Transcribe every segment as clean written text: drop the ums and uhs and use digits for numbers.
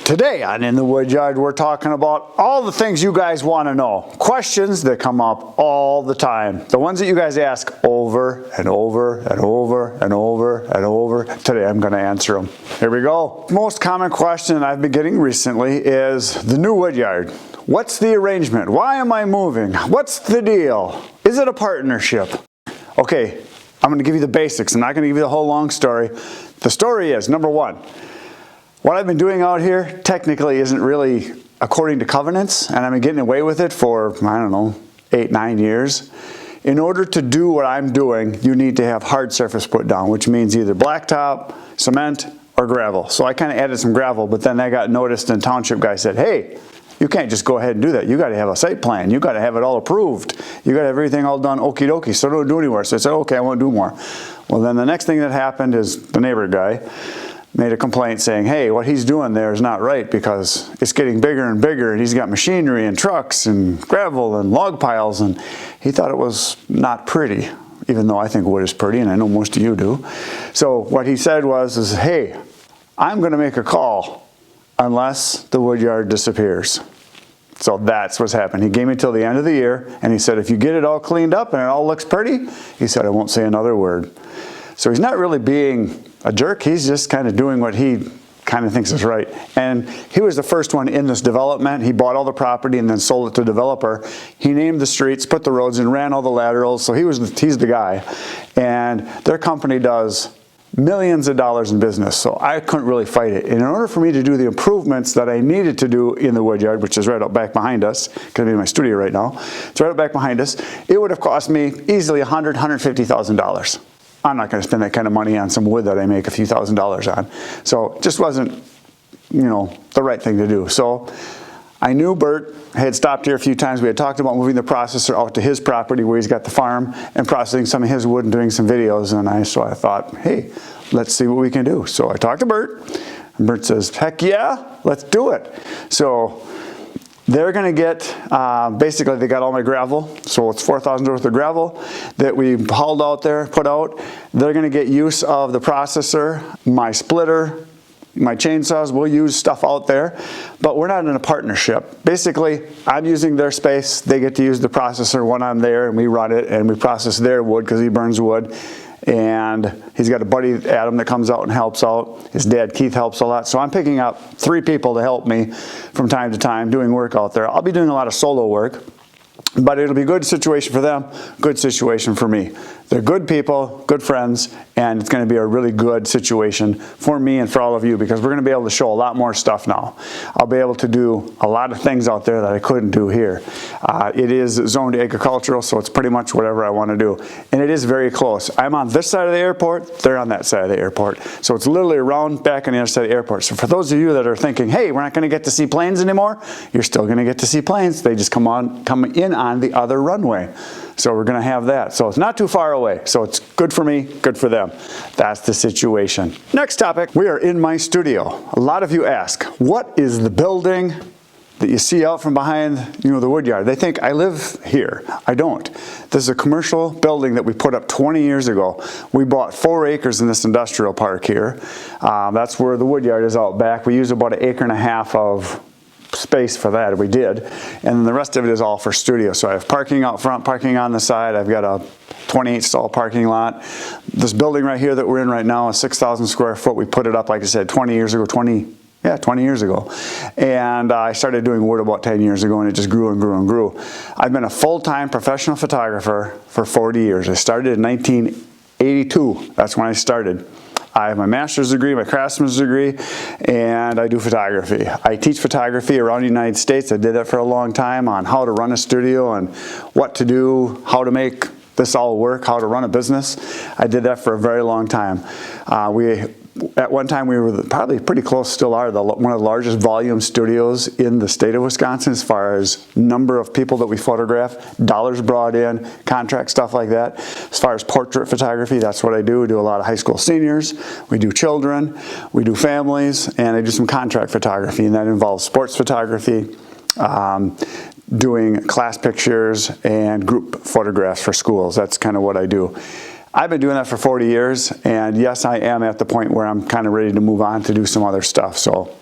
Today on In the Woodyard, we're talking about all the things you guys want to know. Questions that come up all the time. The ones that you guys ask over and over and over and over and over. Today I'm going to answer them. Here we go. Most common question I've been getting recently is the new Woodyard. What's the arrangement? Why am I moving? What's the deal? Is it a partnership? Okay, I'm going to give you the basics. I'm not going to give you the whole long story. The story is, number one, what I've been doing out here technically isn't really according to covenants, and I've been getting away with it for, I don't know, 8-9 years. In order to do what I'm doing, you need to have hard surface put down, which means either blacktop, cement, or gravel. So I kind of added some gravel, but then I got noticed and township guy said, hey, you can't just go ahead and do that. You got to have a site plan. You got to have it all approved. You got to have everything all done okie dokie, so don't do anywhere. So I said, okay, I won't do more. Well, then the next thing that happened is the neighbor guy made a complaint saying, hey, what he's doing there is not right because it's getting bigger and bigger and he's got machinery and trucks and gravel and log piles, and he thought it was not pretty, even though I think wood is pretty and I know most of you do. So what he said was, hey, I'm going to make a call unless the Woodyard disappears. So that's what's happened. He gave me till the end of the year and he said, if you get it all cleaned up and it all looks pretty, he said, I won't say another word. So he's not really being a jerk, he's just kind of doing what he kind of thinks is right. And he was the first one in this development. He bought all the property and then sold it to a developer. He named the streets, put the roads in, ran all the laterals, so he's the guy. And their company does millions of dollars in business, so I couldn't really fight it. And in order for me to do the improvements that I needed to do in the Woodyard, which is right out back behind us, because I'm in my studio right now, it's right out back behind us, it would have cost me easily $100,000, $150,000. I'm not going to spend that kind of money on some wood that I make a few $1,000s on. So it just wasn't, the right thing to do. So I knew Bert had stopped here a few times. We had talked about moving the processor out to his property where he's got the farm and processing some of his wood and doing some videos. And so I thought, hey, let's see what we can do. So I talked to Bert, and Bert says, heck yeah, let's do it. So they're going to get, basically they got all my gravel, so it's 4,000 worth of gravel that we hauled out there, put out. They're going to get use of the processor, my splitter, my chainsaws. We'll use stuff out there, but we're not in a partnership. Basically, I'm using their space, they get to use the processor when I'm there, and we run it, and we process their wood because he burns wood. And he's got a buddy, Adam, that comes out and helps out. His dad, Keith, helps a lot. So I'm picking up 3 people to help me from time to time doing work out there. I'll be doing a lot of solo work, but it'll be a good situation for them, good situation for me. They're good people, good friends, and it's going to be a really good situation for me and for all of you because we're going to be able to show a lot more stuff now. I'll be able to do a lot of things out there that I couldn't do here. It is zoned agricultural, so it's pretty much whatever I want to do. And it is very close. I'm on this side of the airport, they're on that side of the airport. So it's literally around back on the other side of the airport. So for those of you that are thinking, hey, we're not going to get to see planes anymore, you're still going to get to see planes. They just come in on the other runway. So we're going to have that. So it's not too far away. So it's good for me, good for them. That's the situation. Next topic, we are in my studio. A lot of you ask, what is the building that you see out from behind, the Woodyard? They think I live here. I don't. This is a commercial building that we put up 20 years ago. We bought 4 acres in this industrial park here. That's where the Woodyard is out back. We use about 1.5 acres of space for that, we did, and the rest of it is all for studio. So I have parking out front, parking on the side. I've got a 28 stall parking lot. This building right here that we're in right now is 6,000 square foot. We put it up, like I said, 20 years ago. And I started doing wood about 10 years ago, and it just grew and grew and grew. I've been a full-time professional photographer for 40 years. I started in 1982. That's when I started. I have my master's degree, my craftsman's degree, and I do photography. I teach photography around the United States. I did that for a long time on how to run a studio and what to do, how to make this all work, how to run a business. I did that for a very long time. At one time, we were probably pretty close, still are, one of the largest volume studios in the state of Wisconsin as far as number of people that we photograph, dollars brought in, contract, stuff like that. As far as portrait photography, that's what I do. We do a lot of high school seniors, we do children, we do families, and I do some contract photography, and that involves sports photography, doing class pictures, and group photographs for schools. That's kind of what I do. I've been doing that for 40 years, and yes, I am at the point where I'm kind of ready to move on to do some other stuff. So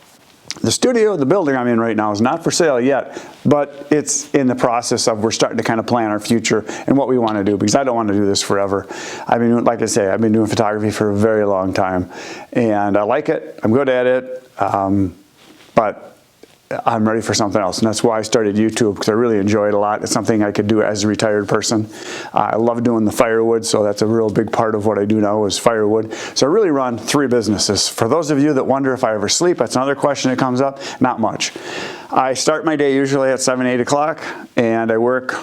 The studio, the building I'm in right now is not for sale yet, but it's in the process of we're starting to kind of plan our future and what we want to do, because I don't want to do this forever. I mean, like I say, I've been doing photography for a very long time, and I like it. I'm good at it, but I'm ready for something else, and that's why I started YouTube, because I really enjoy it a lot. It's something I could do as a retired person. I love doing the firewood, so that's a real big part of what I do now is firewood. So I really run 3 businesses. For those of you that wonder if I ever sleep, that's another question that comes up. Not much. I start my day usually at 7, 8 o'clock, and I work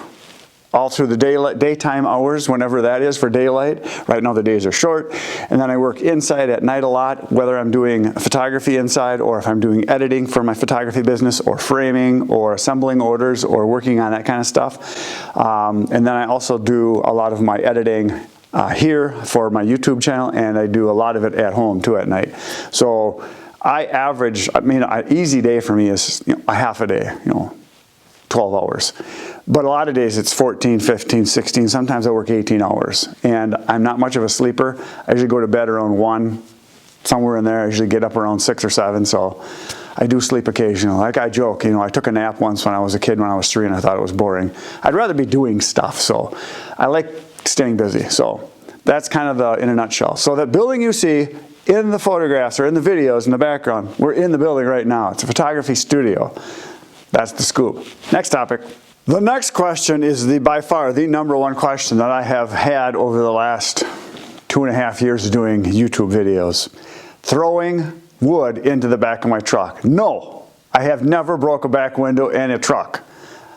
all through the daytime hours, whenever that is for daylight. Right now the days are short. And then I work inside at night a lot, whether I'm doing photography inside or if I'm doing editing for my photography business or framing or assembling orders or working on that kind of stuff. And then I also do a lot of my editing here for my YouTube channel, and I do a lot of it at home too at night. So I average, I mean, an easy day for me is a half a day, 12 hours. But a lot of days it's 14, 15, 16, sometimes I work 18 hours. And I'm not much of a sleeper. I usually go to bed around 1, somewhere in there. I usually get up around 6 or 7, so I do sleep occasionally. Like I joke, I took a nap once when I was a kid when I was 3 and I thought it was boring. I'd rather be doing stuff, so I like staying busy. So that's kind of the in a nutshell. So that building you see in the photographs or in the videos in the background, we're in the building right now. It's a photography studio. That's the scoop. Next topic. The next question is by far the #1 question that I have had over the last 2.5 years doing YouTube videos. Throwing wood into the back of my truck. No, I have never broke a back window in a truck.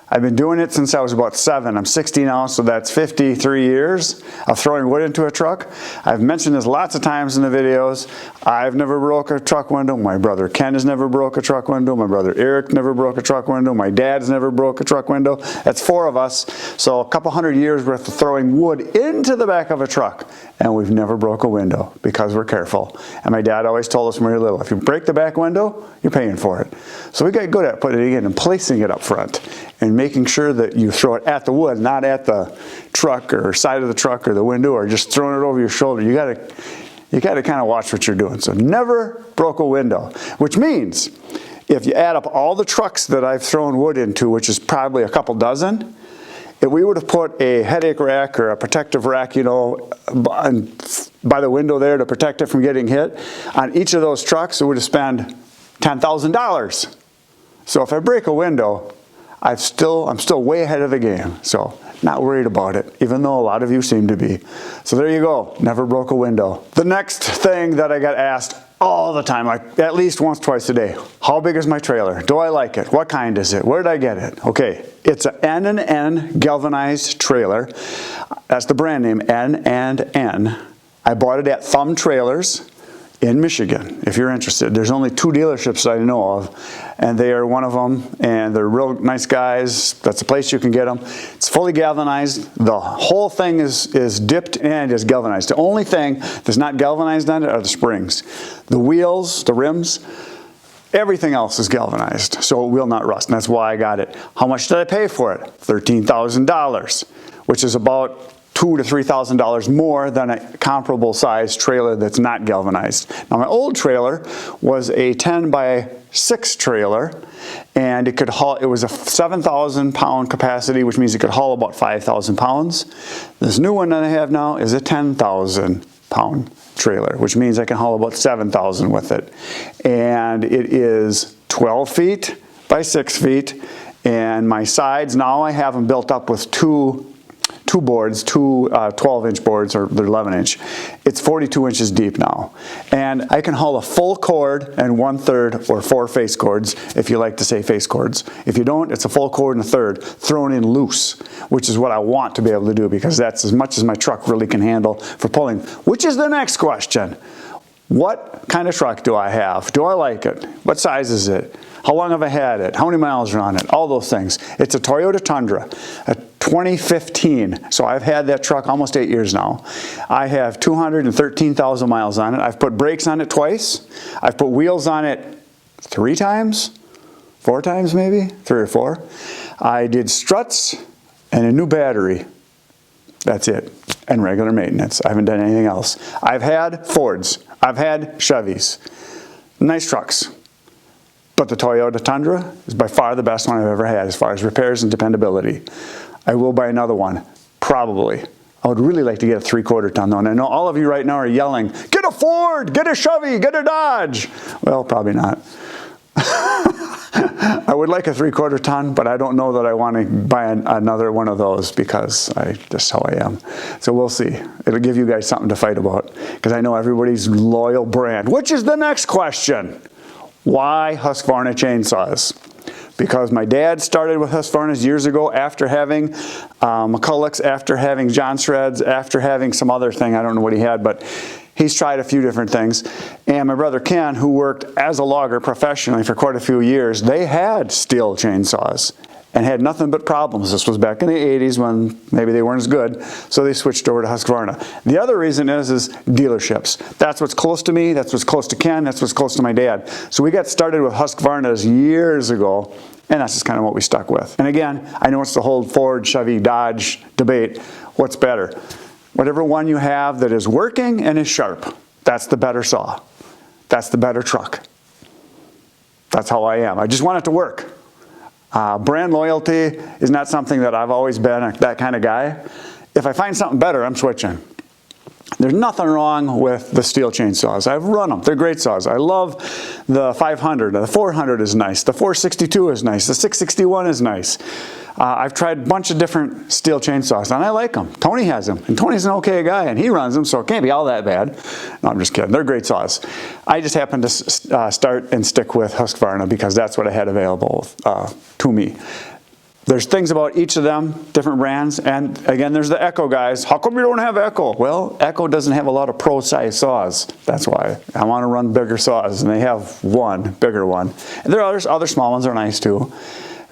I've been doing it since I was about 7. I'm 60 now, so that's 53 years of throwing wood into a truck. I've mentioned this lots of times in the videos. I've never broke a truck window. My brother Ken has never broke a truck window. My brother Eric never broke a truck window. My dad's never broke a truck window. That's 4 of us. So a couple hundred years worth of throwing wood into the back of a truck. And we've never broke a window because we're careful. And my dad always told us when we were little, if you break the back window, you're paying for it. So we got good at putting it in and placing it up front and making sure that you throw it at the wood, not at the truck or side of the truck or the window, or just throwing it over your shoulder. You gotta kind of watch what you're doing. So never broke a window, which means if you add up all the trucks that I've thrown wood into, which is probably a couple dozen, if we would have put a headache rack or a protective rack, by the window there to protect it from getting hit, on each of those trucks, it would have spent $10,000. So if I break a window, I'm still way ahead of the game. So not worried about it, even though a lot of you seem to be. So there you go, never broke a window. The next thing that I get asked all the time, like at least once, twice a day, how big is my trailer? Do I like it? What kind is it? Where did I get it? Okay, it's an N&N galvanized trailer. That's the brand name, N&N. I bought it at Thumb Trailers in Michigan, if you're interested. There's only 2 dealerships I know of, and they are one of them, and they're real nice guys. That's the place you can get them. It's fully galvanized. The whole thing is dipped and is galvanized. The only thing that's not galvanized on it are the springs. The wheels, the rims, everything else is galvanized, so it will not rust, and that's why I got it. How much did I pay for it? $13,000, which is about $2,000 to $3,000 more than a comparable size trailer that's not galvanized. Now my old trailer was a 10 by 6 trailer, and it was a 7,000 pound capacity, which means it could haul about 5,000 pounds. This new one that I have now is a 10,000 pound trailer, which means I can haul about 7,000 with it. And it is 12 feet by 6 feet, and my sides, now I have them built up with two boards, 12-inch boards, or they're 11-inch. It's 42 inches deep now. And I can haul a full cord and 1/3 or 4 face cords, if you like to say face cords. If you don't, it's a full cord and 1/3 thrown in loose, which is what I want to be able to do, because that's as much as my truck really can handle for pulling. Which is the next question. What kind of truck do I have? Do I like it? What size is it? How long have I had it? How many miles are on it? All those things. It's a Toyota Tundra, a 2015. So I've had that truck almost 8 years now. I have 213,000 miles on it. I've put brakes on it twice. I've put wheels on it 3 times, 4 times maybe, 3 or 4. I did struts and a new battery. That's it. And regular maintenance. I haven't done anything else. I've had Fords. I've had Chevys. Nice trucks. But the Toyota Tundra is by far the best one I've ever had as far as repairs and dependability. I will buy another one, probably. I would really like to get a 3/4 ton though, and I know all of you right now are yelling, get a Ford, get a Chevy, get a Dodge. Well, probably not. I would like a 3/4 ton, but I don't know that I want to buy another one of those because just how I am. So we'll see. It'll give you guys something to fight about because I know everybody's loyal brand, which is the next question. Why Husqvarna chainsaws? Because my dad started with Husqvarnas years ago after having McCulloch's, after having John Shred's, after having some other thing. I don't know what he had, but he's tried a few different things. And my brother Ken, who worked as a logger professionally for quite a few years, they had steel chainsaws and had nothing but problems. This was back in the 80s when maybe they weren't as good, so they switched over to Husqvarna. The other reason is dealerships. That's what's close to me, that's what's close to Ken, that's what's close to my dad. So we got started with Husqvarnas years ago, and that's just kind of what we stuck with. And again, I know it's the whole Ford, Chevy, Dodge debate. What's better? Whatever one you have that is working and is sharp, that's the better saw. That's the better truck. That's how I am. I just want it to work. Brand loyalty is not something that I've always been that kind of guy. If I find something better, I'm switching. There's nothing wrong with the steel chainsaws. I've run them. They're great saws. I love the 500. The 400 is nice. The 462 is nice. The 661 is nice. I've tried a bunch of different steel chainsaws, and I like them. Tony has them, and Tony's an okay guy, and he runs them, so it can't be all that bad. No, I'm just kidding. They're great saws. I just happen to start and stick with Husqvarna because that's what I had available to me. There's things about each of them, different brands, and again, there's the Echo guys. How come you don't have Echo? Well, Echo doesn't have a lot of pro-size saws. That's why. I want to run bigger saws, and they have one, bigger one. And there are other small ones that are nice too.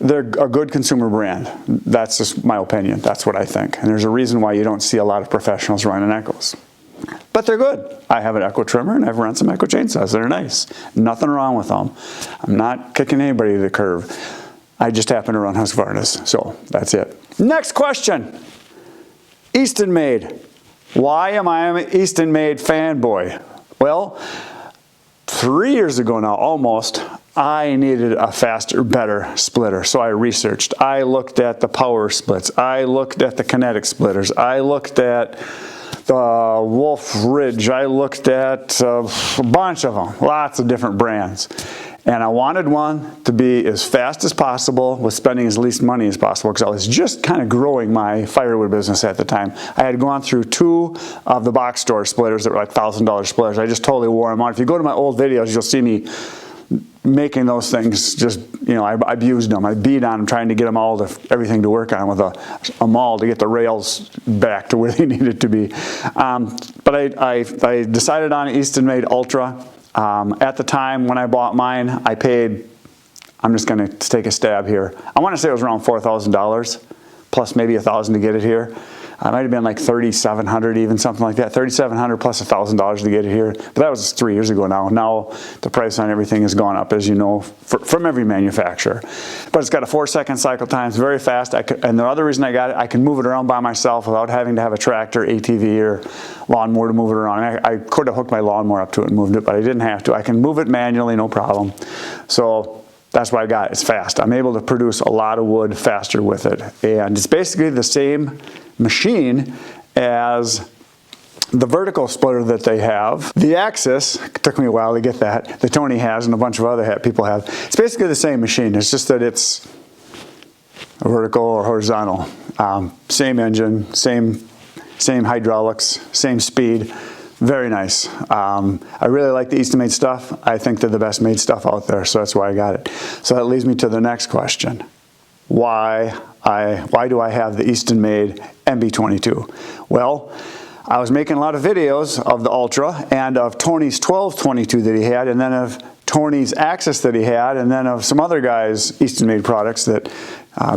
They're a good consumer brand. That's just my opinion. That's what I think. And there's a reason why you don't see a lot of professionals running Echoes. But they're good. I have an Echo trimmer, and I've run some Echo chainsaws. They're nice. Nothing wrong with them. I'm not kicking anybody to the curb. I just happen to run Husqvarnas, so that's it. Next question. Easton Made. Why am I an Easton Made fanboy? Well, 3 years ago now, almost, I needed a faster, better splitter. So I researched. I looked at the power splits. I looked at the kinetic splitters. I looked at the Wolf Ridge. I looked at a bunch of them, lots of different brands. And I wanted one to be as fast as possible with spending as least money as possible because I was just kind of growing my firewood business at the time. I had gone through 2 of the box store splitters that were like $1,000 splitters. I just totally wore them out. If you go to my old videos, you'll see me making those things just, you know, I abused them. I beat on them trying to get them all everything to work on with a maul to get the rails back to where they needed to be. But I decided on an Easton Made Ultra. At the time when I bought mine, I paid, I'm just going to take a stab here. I want to say it was around $4,000 plus maybe $1,000 to get it here. It might have been like $3,700 even, something like that. $3,700 plus $1,000 to get it here. But that was 3 years ago now. Now the price on everything has gone up, as you know, from every manufacturer. But it's got a 4-second cycle time. It's very fast. And the other reason I got it, I can move it around by myself without having to have a tractor, ATV, or lawnmower to move it around. I could have hooked my lawnmower up to it and moved it, but I didn't have to. I can move it manually, no problem. So that's what I got. It's fast. I'm able to produce a lot of wood faster with it. And it's basically the same machine as the vertical splitter that they have. The Axis, it took me a while to get that Tony has and a bunch of other people have. It's basically the same machine. It's just that it's a vertical or horizontal. Same engine, same hydraulics, same speed. Very nice. I really like the Easton Made stuff. I think they're the best made stuff out there, so that's why I got it. So that leads me to the next question. Why do I have the Easton Made MB22? Well, I was making a lot of videos of the Ultra and of Tony's 1222 that he had, and then of Tony's Axis that he had, and then of some other guys' Easton Made products that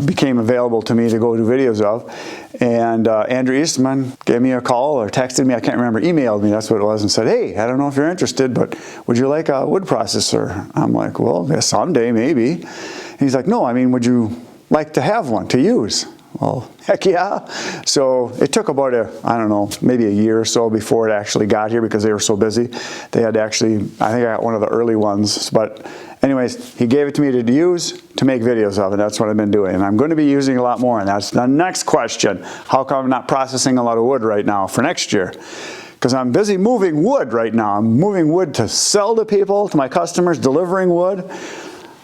became available to me to go do videos of. And Andrew Eastman gave me a call or texted me, I can't remember, emailed me, that's what it was, and said, hey, I don't know if you're interested, but would you like a wood processor? I'm like, well, yeah, someday maybe. And he's like, no, I mean, would you like to have one to use? Well, heck yeah. So it took about I don't know, maybe a year or so before it actually got here because they were so busy. They had to actually, I think I got one of the early ones. But anyways, he gave it to me to use to make videos of, and that's what I've been doing. And I'm going to be using a lot more, and that's the next question. How come I'm not processing a lot of wood right now for next year? Because I'm busy moving wood right now. I'm moving wood to sell to people, to my customers, delivering wood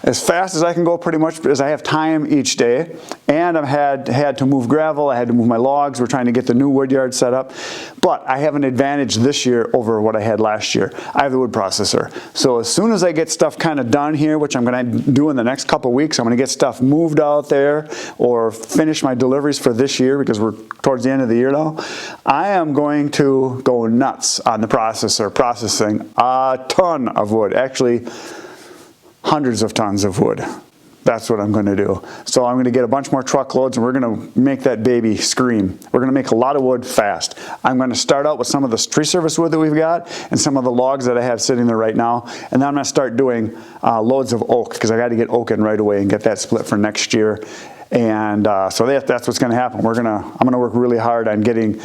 as fast as I can go pretty much because I have time each day. And I've had to move gravel, I had to move my logs, we're trying to get the new wood yard set up. But I have an advantage this year over what I had last year. I have the wood processor. So as soon as I get stuff kind of done here, which I'm going to do in the next couple weeks, I'm going to get stuff moved out there or finish my deliveries for this year because we're towards the end of the year now. I am going to go nuts on the processor, processing a ton of wood. Actually, hundreds of tons of wood. That's what I'm going to do. So I'm going to get a bunch more truckloads and we're going to make that baby scream. We're going to make a lot of wood fast. I'm going to start out with some of the tree service wood that we've got and some of the logs that I have sitting there right now. And then I'm going to start doing loads of oak because I got to get oak in right away and get that split for next year. And so that's what's going to happen. I'm going to work really hard on getting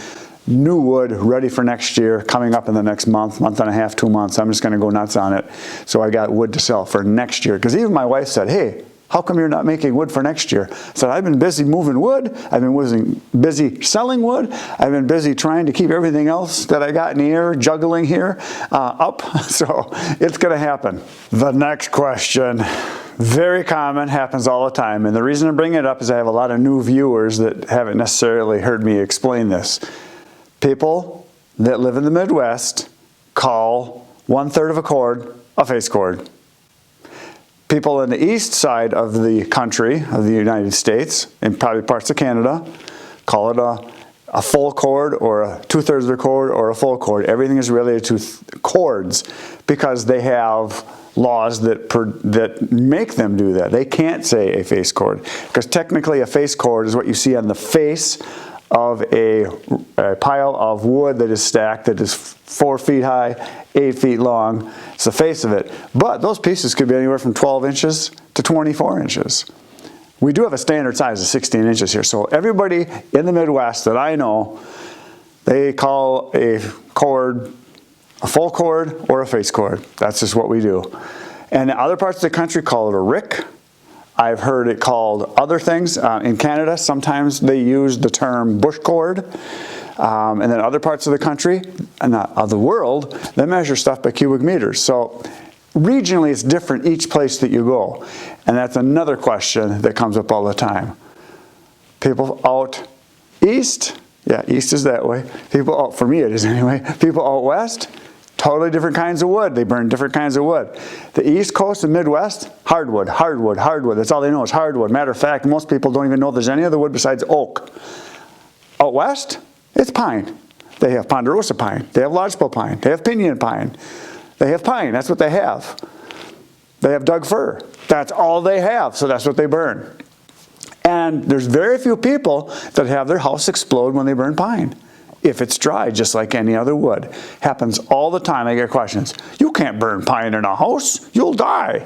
new wood ready for next year, coming up in the next month and a half, 2 months. I'm just going to go nuts on it. So I got wood to sell for next year. Because even my wife said, hey, how come you're not making wood for next year? I said, I've been busy moving wood. I've been busy selling wood. I've been busy trying to keep everything else that I got in the air, juggling here, up. So it's going to happen. The next question, very common, happens all the time. And the reason I'm bringing it up is I have a lot of new viewers that haven't necessarily heard me explain this. People that live in the Midwest call 1/3 of a cord a face cord. People in the east side of the country, of the United States, and probably parts of Canada, call it a full cord or a 2/3 of the cord or a full cord. Everything is related to cords because they have laws that make them do that. They can't say a face cord because technically a face cord is what you see on the face of a pile of wood that is stacked, that is 4 feet high, 8 feet long. It's the face of it. But those pieces could be anywhere from 12 inches to 24 inches. We do have a standard size of 16 inches here. So everybody in the Midwest that I know, they call a cord a full cord or a face cord. That's just what we do. And other parts of the country call it a rick. I've heard it called other things. In Canada, sometimes they use the term bush cord. And then other parts of the country, and of the world, they measure stuff by cubic meters. So regionally, it's different each place that you go. And that's another question that comes up all the time. People out east, yeah, east is that way. People out, for me it is anyway, people out west, totally different kinds of wood. They burn different kinds of wood. The East Coast and Midwest, hardwood, hardwood, hardwood. That's all they know is hardwood. Matter of fact, most people don't even know there's any other wood besides oak. Out west, it's pine. They have ponderosa pine. They have lodgepole pine. They have pinyon pine. They have pine. That's what they have. They have Doug fir. That's all they have, so that's what they burn. And there's very few people that have their house explode when they burn pine. If it's dry, just like any other wood. Happens all the time. I get questions. You can't burn pine in a house. You'll die.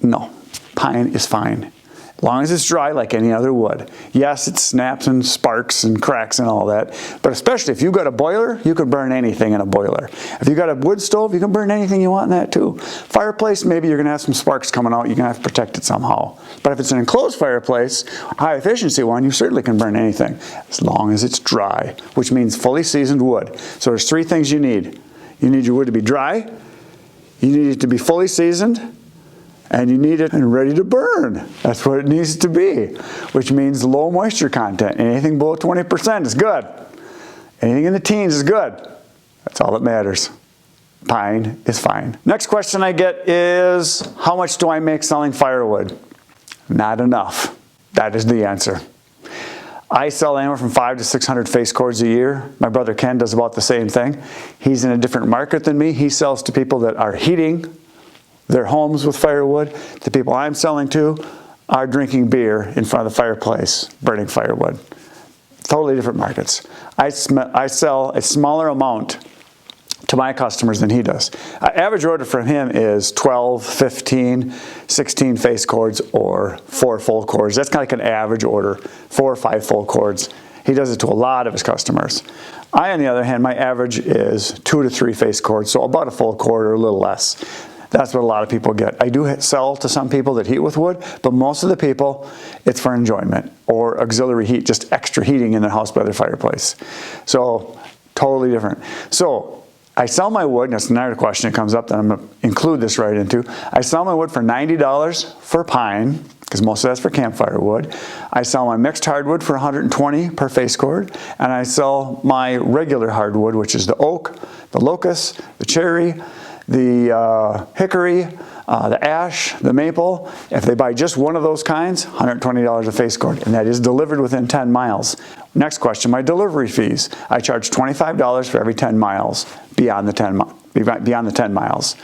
No, pine is fine. As long as it's dry like any other wood. Yes, it snaps and sparks and cracks and all that. But especially if you've got a boiler, you can burn anything in a boiler. If you've got a wood stove, you can burn anything you want in that too. Fireplace, maybe you're going to have some sparks coming out. You're going to have to protect it somehow. But if it's an enclosed fireplace, high efficiency one, you certainly can burn anything. As long as it's dry, which means fully seasoned wood. So there's 3 things you need. You need your wood to be dry. You need it to be fully seasoned. And you need it ready to burn. That's what it needs to be, which means low moisture content. Anything below 20% is good. Anything in the teens is good. That's all that matters. Pine is fine. Next question I get is, how much do I make selling firewood? Not enough. That is the answer. I sell anywhere from 500 to 600 face cords a year. My brother Ken does about the same thing. He's in a different market than me. He sells to people that are heating their homes with firewood. The people I'm selling to are drinking beer in front of the fireplace, burning firewood. Totally different markets. I sell a smaller amount to my customers than he does. Average order from him is 12, 15, 16 face cords or 4 full cords. That's kind of like an average order, 4 or 5 full cords. He does it to a lot of his customers. I, on the other hand, my average is 2 to 3 face cords, so about a full cord or a little less. That's what a lot of people get. I do sell to some people that heat with wood, but most of the people, it's for enjoyment or auxiliary heat, just extra heating in their house by their fireplace. So, totally different. So, I sell my wood, and that's another question that comes up that I'm going to include this right into. I sell my wood for $90 for pine, because most of that's for campfire wood. I sell my mixed hardwood for $120 per face cord, and I sell my regular hardwood, which is the oak, the locust, the cherry, the hickory, the ash, the maple. If they buy just one of those kinds, $120 a face cord, and that is delivered within 10 miles. Next question, my delivery fees. I charge $25 for every 10 miles beyond the 10 miles.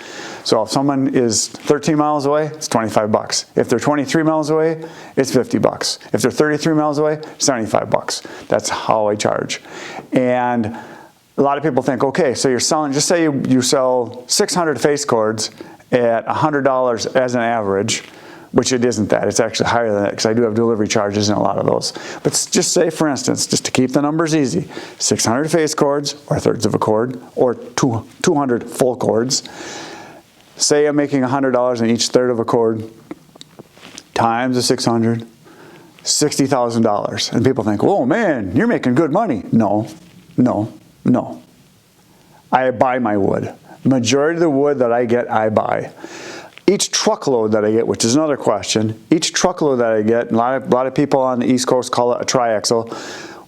So if someone is 13 miles away, it's 25 bucks. If they're 23 miles away, it's 50 bucks. If they're 33 miles away, 75 bucks. That's how I charge. And a lot of people think, okay, so you're selling, just say you sell 600 face cords at $100 as an average, which it isn't that. It's actually higher than that because I do have delivery charges in a lot of those. But just say, for instance, just to keep the numbers easy, 600 face cords, or thirds of a cord, or 200 full cords. Say I'm making $100 on each third of a cord, times the 600, $60,000. And people think, oh man, you're making good money. No, no, no. I buy my wood. Majority of the wood that I get, I buy. Each truckload that I get, which is another question, each truckload that I get, a lot of people on the East Coast call it a triaxle.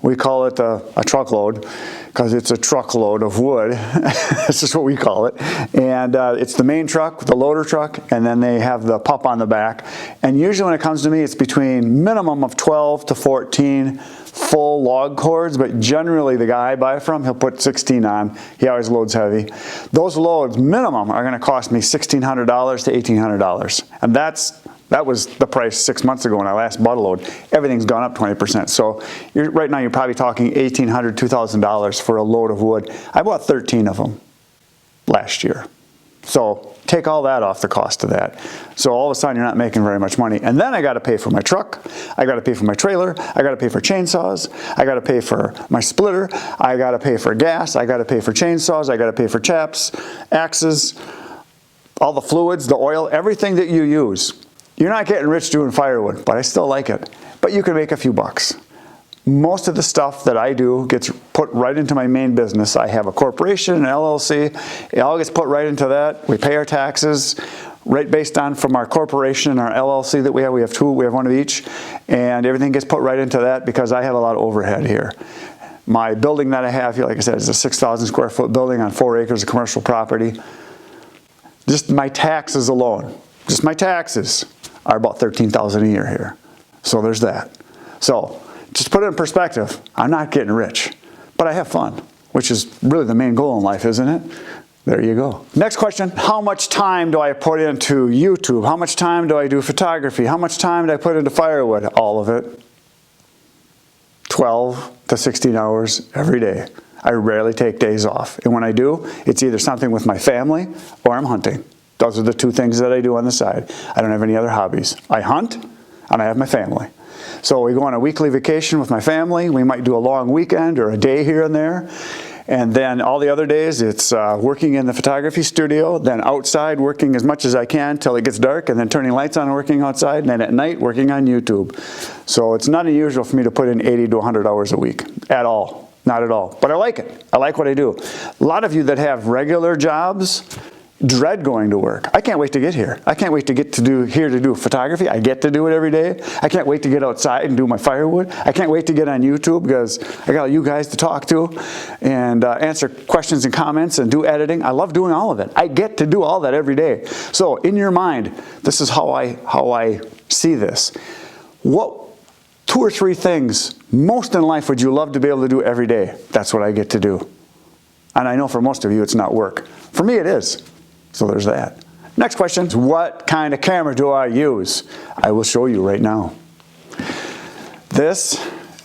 We call it a truckload because it's a truckload of wood. That's just what we call it. And it's the main truck, the loader truck, and then they have the pup on the back. And usually when it comes to me, it's between minimum of 12 to 14 full log cords, but generally the guy I buy from, he'll put 16 on. He always loads heavy. Those loads, minimum, are going to cost me $1,600 to $1,800. And that was the price 6 months ago when I last bought a load. Everything's gone up 20%. So right now you're probably talking $1,800, $2,000 for a load of wood. I bought 13 of them last year. So take all that off the cost of that. So all of a sudden you're not making very much money. And then I got to pay for my truck. I got to pay for my trailer. I got to pay for chainsaws. I got to pay for my splitter. I got to pay for gas. I got to pay for chainsaws. I got to pay for chaps, axes, all the fluids, the oil, everything that you use. You're not getting rich doing firewood, but I still like it. But you can make a few bucks. Most of the stuff that I do gets put right into my main business. I have a corporation, an LLC. It all gets put right into that. We pay our taxes right based on from our corporation and our LLC that we have. We have two. We have one of each. And everything gets put right into that because I have a lot of overhead here. My building that I have here, like I said, is a 6,000 square foot building on 4 acres of commercial property. Just my taxes alone, just my taxes are about $13,000 a year here. So there's that. So just put it in perspective. I'm not getting rich, but I have fun, which is really the main goal in life, isn't it? There you go. Next question, how much time do I put into YouTube? How much time do I do photography? How much time do I put into firewood? All of it. 12 to 16 hours every day. I rarely take days off. And when I do, it's either something with my family or I'm hunting. Those are the two things that I do on the side. I don't have any other hobbies. I hunt and I have my family. So we go on a weekly vacation with my family. We might do a long weekend or a day here and there. And then all the other days, it's working in the photography studio, then outside working as much as I can till it gets dark, and then turning lights on and working outside, and then at night working on YouTube. So it's not unusual for me to put in 80 to 100 hours a week at all. Not at all. But I like it. I like what I do. A lot of you that have regular jobs dread going to work. I can't wait to get here. I can't wait to get to do photography. I get to do it every day. I can't wait to get outside and do my firewood. I can't wait to get on YouTube because I got you guys to talk to and answer questions and comments and do editing. I love doing all of it. I get to do all that every day. So in your mind, this is how I see this. What 2 or 3 things most in life would you love to be able to do every day? That's what I get to do. And I know for most of you it's not work. For me it is. So there's that. Next question, what kind of camera do I use? I will show you right now. This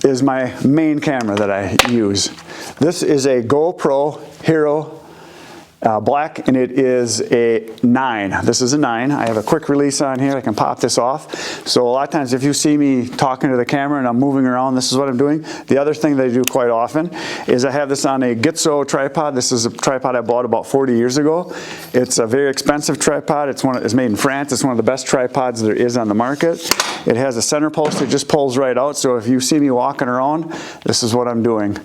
is my main camera that I use. This is a GoPro Hero black, and it is a 9. This is a 9. I have a quick release on here. I can pop this off. So a lot of times if you see me talking to the camera and I'm moving around, this is what I'm doing. The other thing that I do quite often is I have this on a Gitzo tripod. This is a tripod I bought about 40 years ago. It's a very expensive tripod. It's made in France. It's one of the best tripods there is on the market. It has a center post that just pulls right out. So if you see me walking around, this is what I'm doing.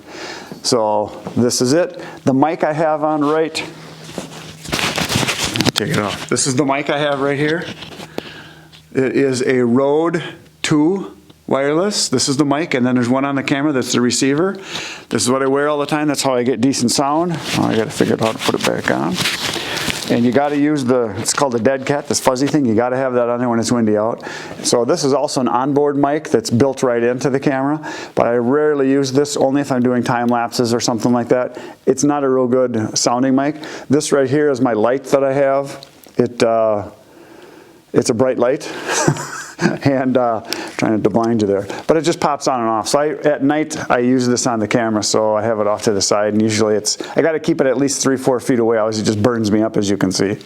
So this is it. The mic I have on right, take it off. This is the mic I have right here. It is a Rode 2 wireless. This is the mic, and then there's one on the camera that's the receiver. This is what I wear all the time. That's how I get decent sound. Oh, I gotta figure out how to put it back on. And you gotta use it's called a dead cat, this fuzzy thing. You gotta have that on there when it's windy out. So this is also an onboard mic that's built right into the camera, but I rarely use this, only if I'm doing time lapses or something like that. It's not a real good sounding mic. This right here is my light that I have. It's a bright light. And trying to blind you there, but it just pops on and off. So at night I use this on the camera, so I have it off to the side, and usually I got to keep it at least 3-4 feet away, otherwise it just burns me up, as you can see.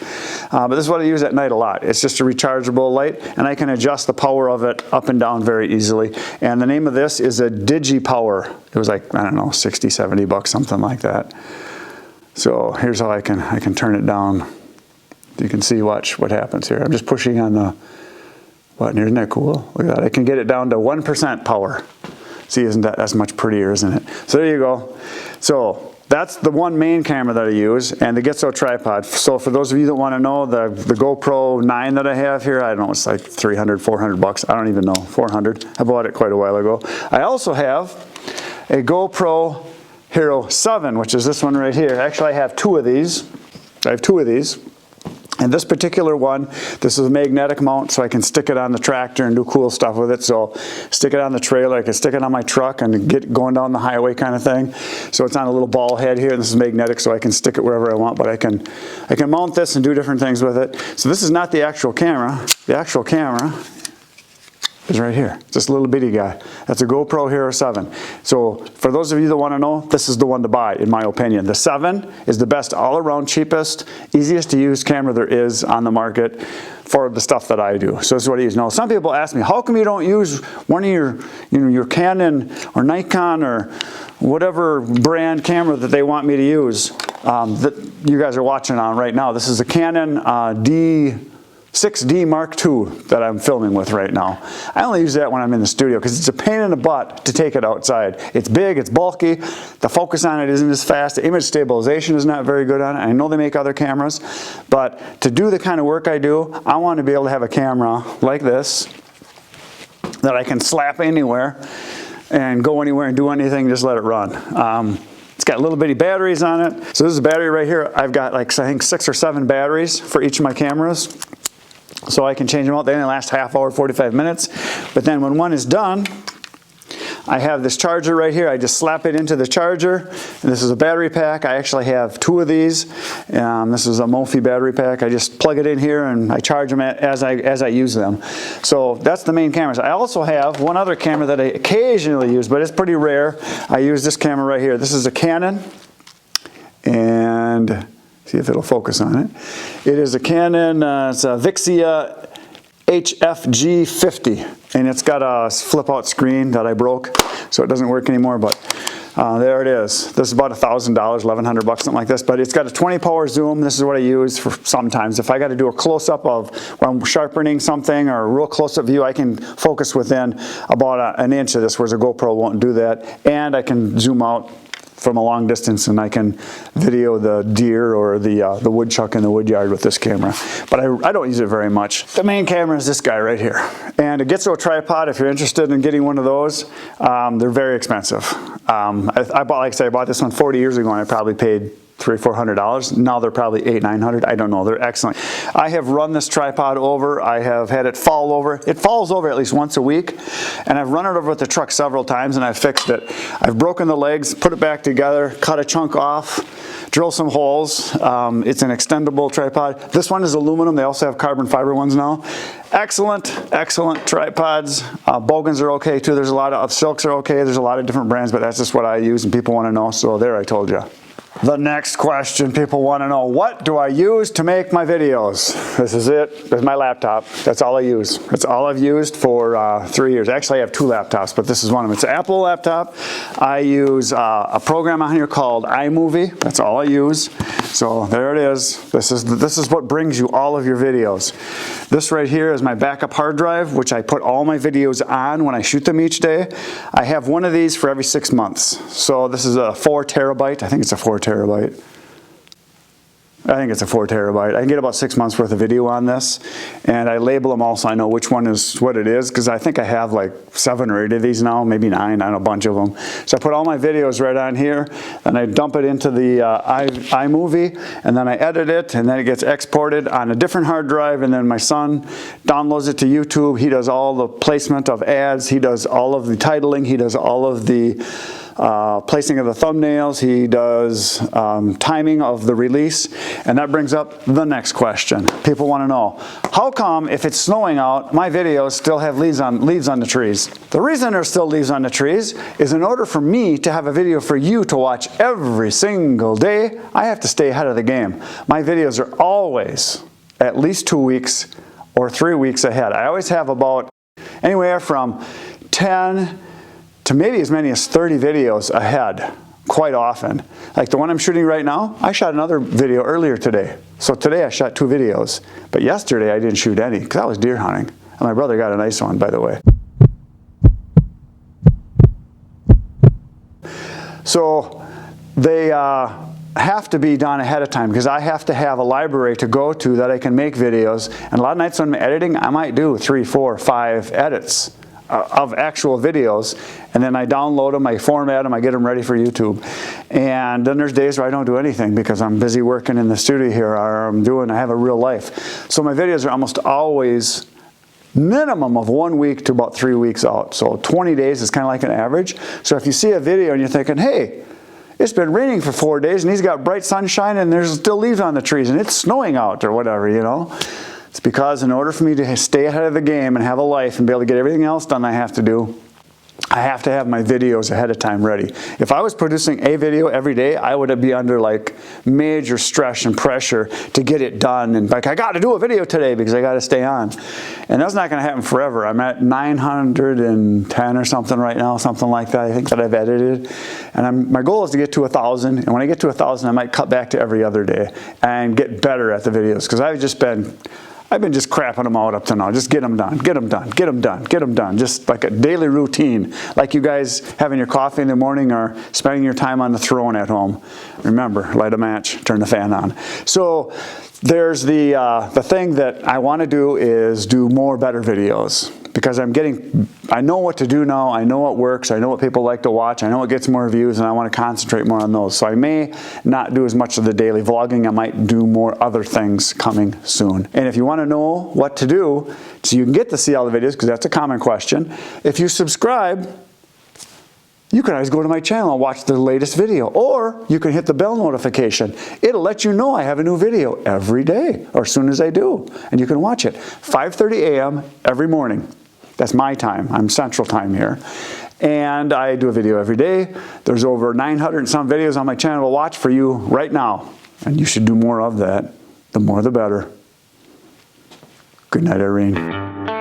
But this is what I use at night a lot. It's just a rechargeable light, and I can adjust the power of it up and down very easily. And the name of this is a DigiPower. It was like, I don't know, 60, 70 bucks, something like that. So here's how I can turn it down. You can see, watch what happens here. I'm just pushing on the button here. Isn't that cool? Look at that. I can get it down to 1% power. See, that's much prettier, isn't it? So there you go. So that's the one main camera that I use, and the Gitzo tripod. So for those of you that want to know, the GoPro 9 that I have here, I don't know, it's like 300, 400 bucks. I don't even know, 400. I bought it quite a while ago. I also have a GoPro Hero 7, which is this one right here. Actually, I have two of these. And this particular one, this is a magnetic mount, so I can stick it on the tractor and do cool stuff with it. So stick it on the trailer, I can stick it on my truck and get going down the highway kind of thing. So it's on a little ball head here, and this is magnetic, so I can stick it wherever I want, but I can mount this and do different things with it. So this is not the actual camera. The actual camera is right here. It's this little bitty guy. That's a GoPro Hero 7. So for those of you that want to know, this is the one to buy, in my opinion. The 7 is the best all-around, cheapest, easiest to use camera there is on the market for the stuff that I do. So this is what I use. Now, some people ask me, how come you don't use one of your Canon or Nikon or whatever brand camera that they want me to use that you guys are watching on right now? This is a Canon D6D Mark II that I'm filming with right now. I only use that when I'm in the studio because it's a pain in the butt to take it outside. It's big, it's bulky, the focus on it isn't as fast, the image stabilization is not very good on it. I know they make other cameras, but to do the kind of work I do, I want to be able to have a camera like this that I can slap anywhere and go anywhere and do anything, just let it run. It's got little bitty batteries on it. So this is a battery right here. I've got like, I think 6 or 7 batteries for each of my cameras. So I can change them out. They only last half hour, 45 minutes. But then when one is done, I have this charger right here. I just slap it into the charger. And this is a battery pack. I actually have 2 of these. This is a Mophie battery pack. I just plug it in here and I charge them as I use them. So that's the main cameras. I also have one other camera that I occasionally use, but it's pretty rare. I use this camera right here. This is a Canon, and see if it'll focus on it. It is a Canon, it's a Vixia HFG50, and it's got a flip-out screen that I broke, so it doesn't work anymore, but there it is. This is about $1,000, $1,100 bucks, something like this, but it's got a 20 power zoom. This is what I use for sometimes. If I got to do a close-up of when I'm sharpening something or a real close-up view, I can focus within about an inch of this, whereas a GoPro won't do that, and I can zoom out from a long distance, and I can video the deer or the woodchuck in the woodyard with this camera. But I don't use it very much. The main camera is this guy right here. And a Gitzo tripod, if you're interested in getting one of those, they're very expensive. I bought this one 40 years ago, and I probably paid $300, $400. Now they're probably $800, $900. I don't know. They're excellent. I have run this tripod over. I have had it fall over. It falls over at least once a week, and I've run it over with the truck several times, and I've fixed it. I've broken the legs, put it back together, cut a chunk off, drill some holes. It's an extendable tripod. This one is aluminum. They also have carbon fiber ones now. Excellent, excellent tripods. Bogans are okay too. There's a lot of Silks are okay. There's a lot of different brands, but that's just what I use, and people want to know. So there, I told you. The next question people want to know, what do I use to make my videos? This is it. This is my laptop. That's all I use. That's all I've used for 3 years. Actually, I have 2 laptops, but this is one of them. It's an Apple laptop. I use a program on here called iMovie. That's all I use. So there it is. This is what brings you all of your videos. This right here is my backup hard drive, which I put all my videos on when I shoot them each day. I have one of these for every 6 months. So this is a 4 terabyte. I think it's a 4 terabyte. I think it's a 4 terabyte. I can get about 6 months worth of video on this, and I label them all so I know which one is what it is, because I think I have like 7 or 8 of these now, maybe 9, I don't know, a bunch of them. So I put all my videos right on here, and I dump it into the iMovie, and then I edit it, and then it gets exported on a different hard drive, and then my son downloads it to YouTube. He does all the placement of ads, he does all of the titling, he does all of the placing of the thumbnails, he does timing of the release, and that brings up the next question. People want to know, how come if it's snowing out, my videos still have leaves on the trees? The reason there's still leaves on the trees is in order for me to have a video for you to watch every single day, I have to stay ahead of the game. My videos are always at least 2 weeks or 3 weeks ahead. I always have about anywhere from 10 to maybe as many as 30 videos ahead, quite often. Like the one I'm shooting right now, I shot another video earlier today. So today I shot 2 videos, but yesterday I didn't shoot any because I was deer hunting. And my brother got a nice one, by the way. So they have to be done ahead of time because I have to have a library to go to that I can make videos. And a lot of nights when I'm editing, I might do 3, 4, 5 edits of actual videos, and then I download them, I format them, I get them ready for YouTube. And then there's days where I don't do anything because I'm busy working in the studio here, or I have a real life. So my videos are almost always minimum of 1 week to about 3 weeks out. So 20 days is kind of like an average. So if you see a video and you're thinking, hey, it's been raining for 4 days and he's got bright sunshine and there's still leaves on the trees and it's snowing out or whatever, you know. It's because in order for me to stay ahead of the game and have a life and be able to get everything else done I have to do, I have to have my videos ahead of time ready. If I was producing a video every day, I would be under like major stress and pressure to get it done. And like, I got to do a video today because I got to stay on. And that's not going to happen forever. I'm at 910 or something right now, something like that, I think, that I've edited. And my goal is to get to 1,000. And when I get to 1,000, I might cut back to every other day and get better at the videos because I've been just crapping them out up to now. Just get them done, get them done, get them done, get them done. Just like a daily routine. Like you guys having your coffee in the morning or spending your time on the throne at home. Remember, light a match, turn the fan on. So there's the thing that I want to do is do more better videos. Because I know what to do now, I know what works, I know what people like to watch, I know what gets more views, and I want to concentrate more on those. So I may not do as much of the daily vlogging, I might do more other things coming soon. And if you want to know what to do, so you can get to see all the videos, because that's a common question, if you subscribe, you can always go to my channel and watch the latest video, or you can hit the bell notification. It'll let you know I have a new video every day, or as soon as I do, and you can watch it. 5:30 a.m. every morning. That's my time. I'm Central Time here. And I do a video every day. There's over 900 and some videos on my channel to watch for you right now. And you should do more of that. The more the better. Good night, Irene.